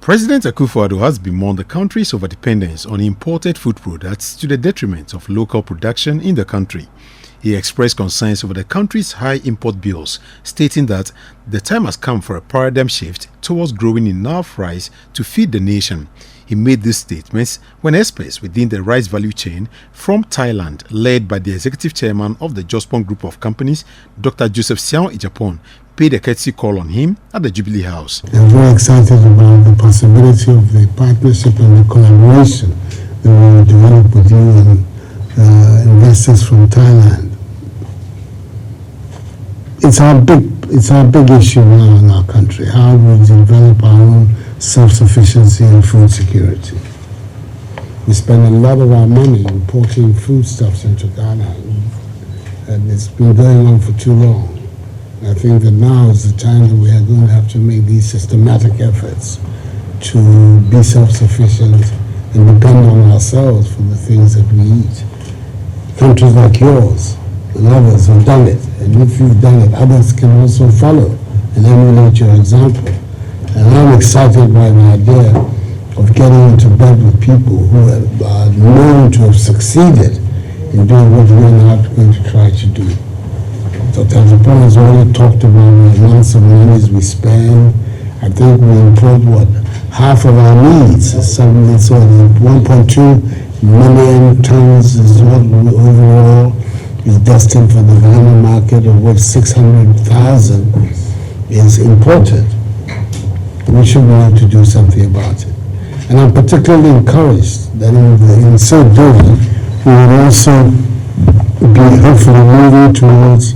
President Akufo-Addo has bemoaned the country's overdependence on imported food products to the detriment of local production in the country. He expressed concerns over the country's high import bills, stating that the time has come for a paradigm shift towards growing enough rice to feed the nation. He made these statements when experts within the rice value chain from Thailand, led by the executive chairman of the Jospon Group of Companies, Dr. Joseph Siao Ijapon, paid a courtesy call on him at the Jubilee House. I'm very excited about the possibility of the partnership and the collaboration that we will develop with you and investors from Thailand. It's our big issue now in our country, how we develop our own self-sufficiency and food security. We spend a lot of our money importing foodstuffs into Ghana, and it's been going on for too long. I think that now is the time that we are going to have to make these systematic efforts to be self-sufficient and depend on ourselves for the things that we eat. Countries like yours and others have done it, and if you've done it, others can also follow and emulate your example. And I'm excited by the idea of getting into bed with people who are known to have succeeded in doing what we're not going to try to do. Dr. Ijapon has already talked about the amounts of monies we spend. I think we import half of our needs. Suddenly, so 1.2 million tons is what overall is destined for the Ghana market, of which 600,000 is imported. We should be able to do something about it. And I'm particularly encouraged that in so doing, we will also be hopefully moving towards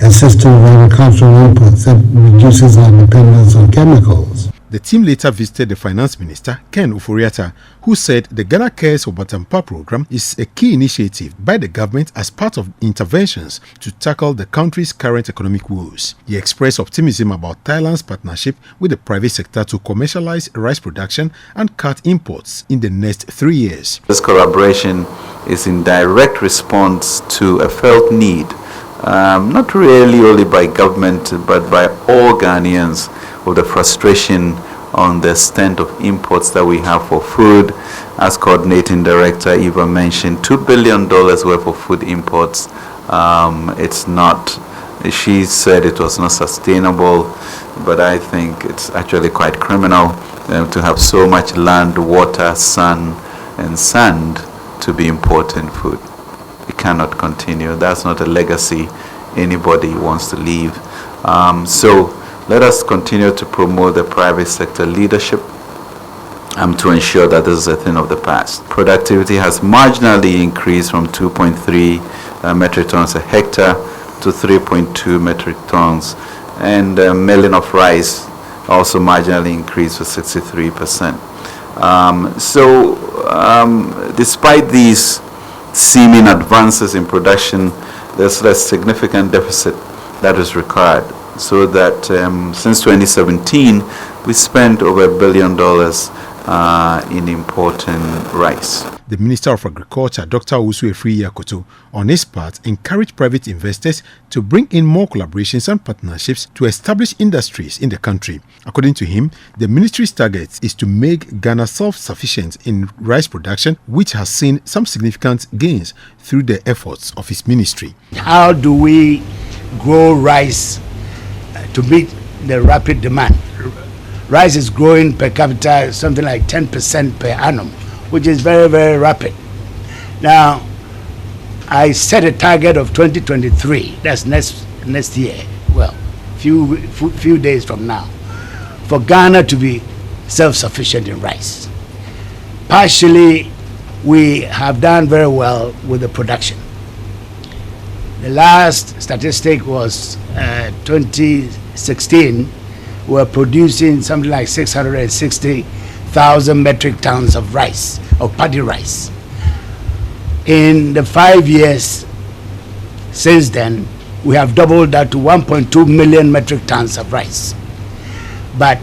a system of agricultural inputs that reduces our dependence on chemicals. The team later visited the Finance Minister, Ken Ofori-Atta, who said the Ghana Cares for Batampa program is a key initiative by the government as part of interventions to tackle the country's current economic woes. He expressed optimism about Thailand's partnership with the private sector to commercialize rice production and cut imports in the next 3 years. This collaboration is in direct response to a felt need, not really only by government, but by all Ghanaians, with the frustration on the extent of imports that we have for food. As coordinating director Eva mentioned, $2 billion worth of food imports. It's not, she said it was not sustainable, but I think it's actually quite criminal to have so much land, water, sun, and sand to be importing food. It cannot continue. That's not a legacy anybody wants to leave. So let us continue to promote the private sector leadership to ensure that this is a thing of the past. Productivity has marginally increased from 2.3 metric tons a hectare to 3.2 metric tons, and milling of rice also marginally increased to 63%. Despite these seeming advances in production, there's a significant deficit that is required. So that since 2017, we spent over $1 billion in importing rice. The Minister of Agriculture, Dr. Owusu Efiri-Yakoto, on his part, encouraged private investors to bring in more collaborations and partnerships to establish industries in the country. According to him, the ministry's target is to make Ghana self-sufficient in rice production, which has seen some significant gains through the efforts of his ministry. How do we grow rice to meet the rapid demand? Rice is growing per capita something like 10% per annum, which is very, very rapid. Now, I set a target of 2023, that's next year, well, few days from now, for Ghana to be self-sufficient in rice. Partially, we have done very well with the production. The last statistic was 2016. We were producing something like 660,000 metric tons of rice, of paddy rice. In the 5 years since then, we have doubled that to 1.2 million metric tons of rice. But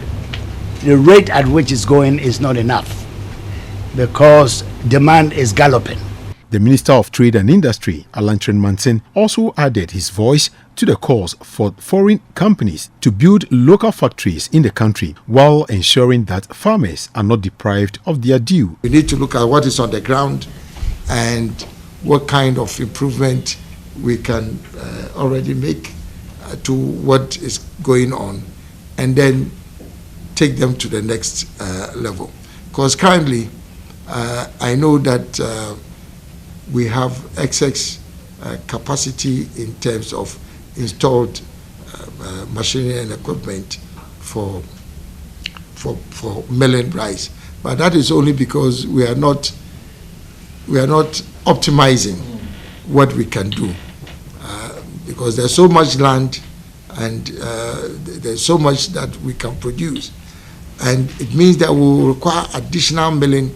the rate at which it's going is not enough because demand is galloping. The Minister of Trade and Industry, Alan Mantin, also added his voice to the calls for foreign companies to build local factories in the country while ensuring that farmers are not deprived of their due. We need to look at what is on the ground and what kind of improvement we can already make to what is going on, and then take them to the next level. Because currently, I know that we have excess capacity in terms of installed machinery and equipment for milling rice, but that is only because we are not optimizing what we can do, because there's so much land and there's so much that we can produce, and it means that we will require additional milling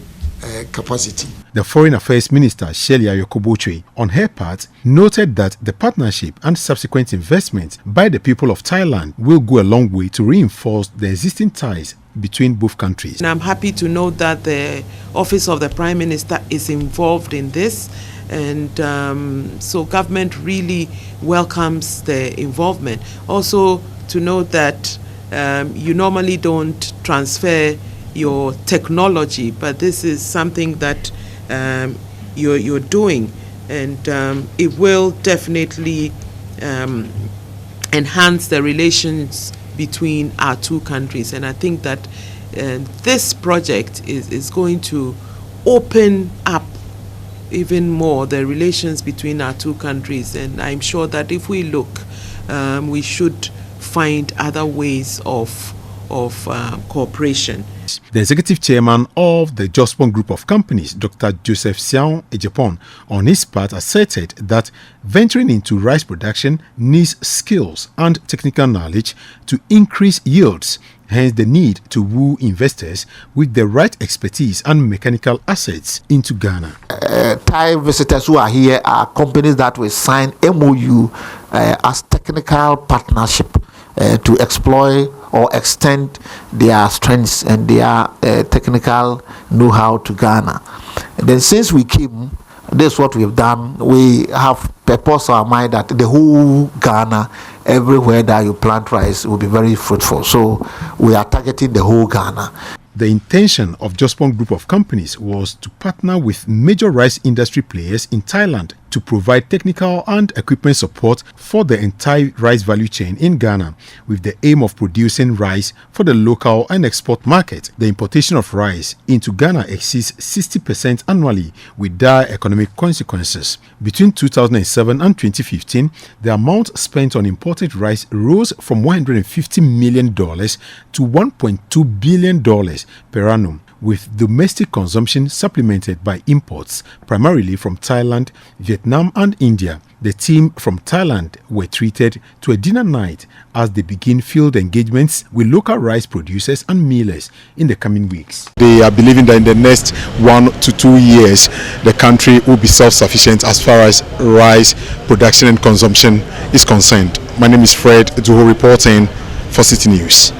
capacity. The Foreign Affairs Minister, Shelia Yokobochwe, on her part, noted that the partnership and subsequent investment by the people of Thailand will go a long way to reinforce the existing ties between both countries. And I'm happy to note that the Office of the Prime Minister is involved in this, and so government really welcomes the involvement. Also to note that you normally don't transfer your technology, but this is something that you're doing, and it will definitely enhance the relations between our two countries. And I think that this project is going to open up even more the relations between our two countries, and I'm sure that if we look, we should find other ways of cooperation. The executive chairman of the Jospon Group of Companies, Dr. Joseph Siao Ejapon, on his part asserted that venturing into rice production needs skills and technical knowledge to increase yields, hence the need to woo investors with the right expertise and mechanical assets into Ghana. Thai visitors who are here are companies that will sign MOU as technical partnership to exploit or extend their strengths and their technical know-how to Ghana. And then since we came, this is what we've done. We have purpose our mind that the whole Ghana, everywhere that you plant rice, will be very fruitful. So we are targeting the whole Ghana. The intention of Jospon Group of Companies was to partner with major rice industry players in Thailand to provide technical and equipment support for the entire rice value chain in Ghana, with the aim of producing rice for the local and export market. The importation of rice into Ghana exceeds 60% annually, with dire economic consequences. Between 2007 and 2015, the amount spent on imported rice rose from $150 million to $1.2 billion per annum, with domestic consumption supplemented by imports, primarily from Thailand, Vietnam and India. The team from Thailand were treated to a dinner night as they begin field engagements with local rice producers and millers in the coming weeks. They are believing that in the next 1 to 2 years, the country will be self-sufficient as far as rice production and consumption is concerned. My name is Fred Duho, reporting for Citi News.